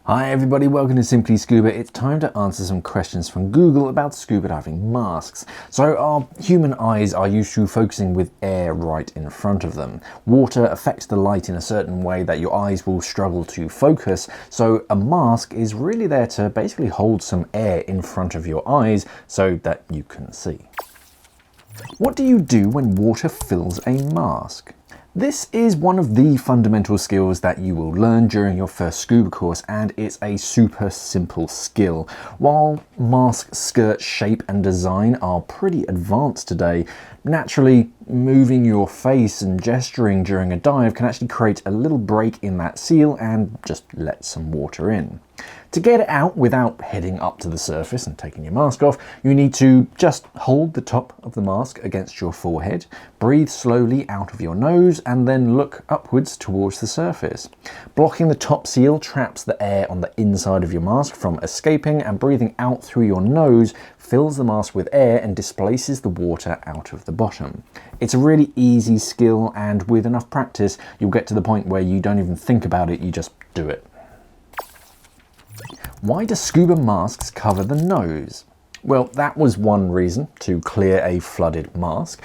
Hi everybody, welcome to Simply Scuba. It's time to answer some questions from Google about scuba diving masks. So our human eyes are used to focusing with air right in front of them. Water affects the light in a certain way that your eyes will struggle to focus, so a mask is really there to basically hold some air in front of your eyes so that you can see. What do you do when water fills a mask? This is one of the fundamental skills that you will learn during your first scuba course, and it's a super simple skill. While mask skirt shape and design are pretty advanced today, naturally moving your face and gesturing during a dive can actually create a little break in that seal and just let some water in. To get it out without heading up to the surface and taking your mask off, you need to just hold the top of the mask against your forehead, breathe slowly out of your nose, and then look upwards towards the surface. Blocking the top seal traps the air on the inside of your mask from escaping, and breathing out through your nose fills the mask with air and displaces the water out of the bottom. It's a really easy skill, and with enough practice, you'll get to the point where you don't even think about it, you just do it. Why do scuba masks cover the nose? Well, that was one reason to clear a flooded mask.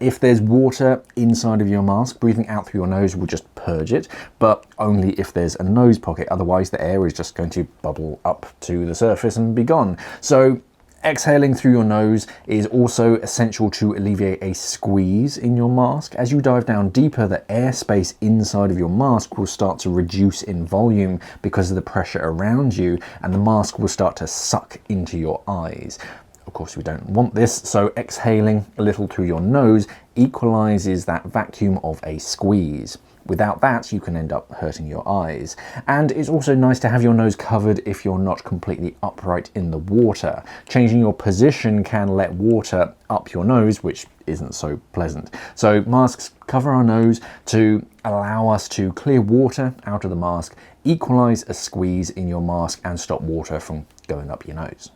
If there's water inside of your mask, breathing out through your nose will just purge it, but only if there's a nose pocket. Otherwise, the air is just going to bubble up to the surface and be gone. So exhaling through your nose is also essential to alleviate a squeeze in your mask. As you dive down deeper, the airspace inside of your mask will start to reduce in volume because of the pressure around you, and the mask will start to suck into your eyes. Of course, we don't want this, so exhaling a little through your nose equalizes that vacuum of a squeeze. Without that, you can end up hurting your eyes. And it's also nice to have your nose covered if you're not completely upright in the water. Changing your position can let water up your nose, which isn't so pleasant. So masks cover our nose to allow us to clear water out of the mask, equalize a squeeze in your mask, and stop water from going up your nose.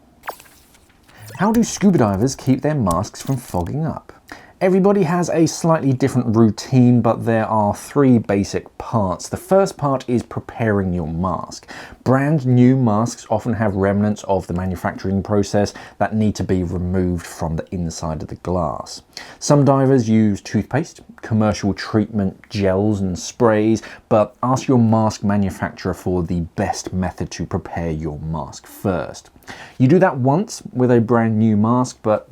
How do scuba divers keep their masks from fogging up? Everybody has a slightly different routine, but there are three basic parts. The first part is preparing your mask. Brand new masks often have remnants of the manufacturing process that need to be removed from the inside of the glass. Some divers use toothpaste, commercial treatment gels and sprays, but ask your mask manufacturer for the best method to prepare your mask first. You do that once with a brand new mask, but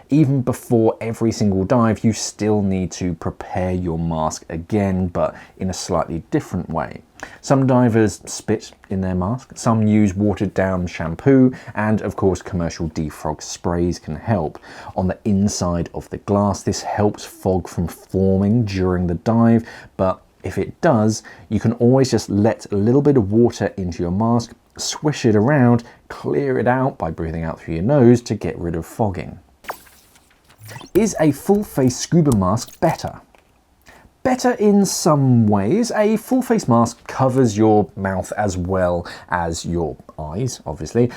even before every single dive, you still need to prepare your mask again, but in a slightly different way. Some divers spit in their mask, some use watered down shampoo, and of course commercial defrog sprays can help. On the inside of the glass, this helps fog from forming during the dive, but if it does, you can always just let a little bit of water into your mask, swish it around, clear it out by breathing out through your nose to get rid of fogging. Is a full face scuba mask better? Better in some ways. A full face mask covers your mouth as well as your eyes, obviously,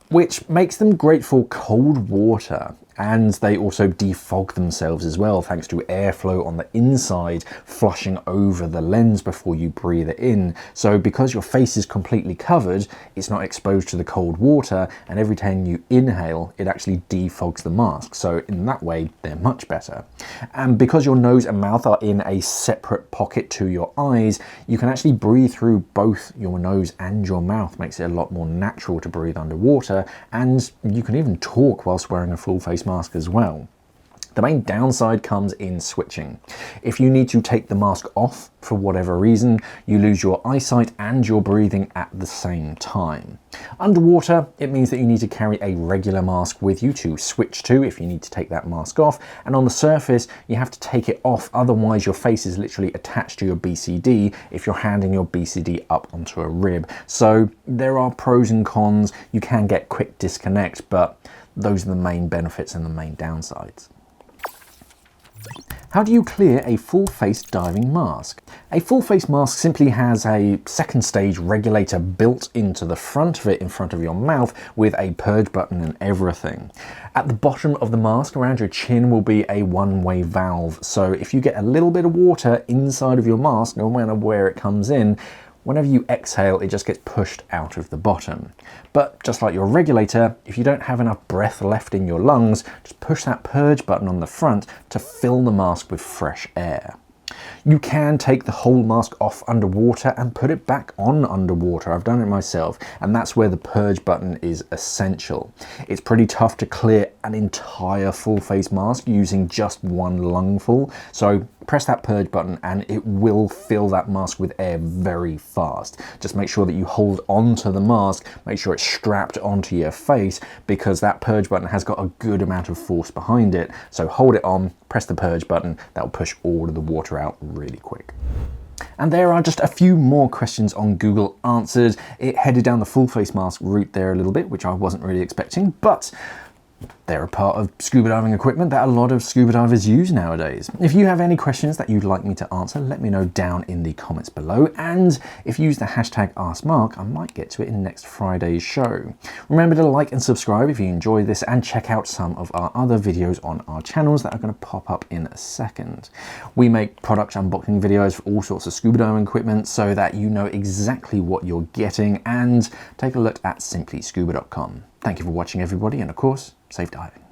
which makes them great for cold water. And they also defog themselves as well, thanks to airflow on the inside flushing over the lens before you breathe it in. So because your face is completely covered, it's not exposed to the cold water, and every time you inhale, it actually defogs the mask. So in that way, they're much better. And because your nose and mouth are in a separate pocket to your eyes, you can actually breathe through both your nose and your mouth. Makes it a lot more natural to breathe underwater, and you can even talk whilst wearing a full face mask as well. The main downside comes in switching. If you need to take the mask off for whatever reason, you lose your eyesight and your breathing at the same time. Underwater, it means that you need to carry a regular mask with you to switch to if you need to take that mask off, and on the surface, you have to take it off, otherwise your face is literally attached to your BCD if you're handing your BCD up onto a rib. So there are pros and cons. You can get quick disconnect, but those are the main benefits and the main downsides. How do you clear a full face diving mask? A full face mask simply has a second stage regulator built into the front of it, in front of your mouth, with a purge button and everything. At the bottom of the mask around your chin will be a one-way valve, so if you get a little bit of water inside of your mask, no matter where it comes in, Whenever you exhale, it just gets pushed out of the bottom. But just like your regulator, if you don't have enough breath left in your lungs, just push that purge button on the front to fill the mask with fresh air. You can take the whole mask off underwater and put it back on underwater. I've done it myself, and that's where the purge button is essential. It's pretty tough to clear an entire full face mask using just one lungful, so press that purge button and it will fill that mask with air very fast. Just make sure that you hold on to the mask, make sure it's strapped onto your face, because that purge button has got a good amount of force behind it. So hold it on, press the purge button, that will push all of the water out really quick. And there are just a few more questions on Google Answers. It headed down the full face mask route there a little bit, which I wasn't really expecting, but they're a part of scuba diving equipment that a lot of scuba divers use nowadays. If you have any questions that you'd like me to answer, let me know down in the comments below. And if you use the hashtag AskMark, I might get to it in next Friday's show. Remember to like and subscribe if you enjoyed this, and check out some of our other videos on our channels that are going to pop up in a second. We make product unboxing videos for all sorts of scuba diving equipment so that you know exactly what you're getting, and take a look at simplyscuba.com. Thank you for watching, everybody, and of course, safe diving.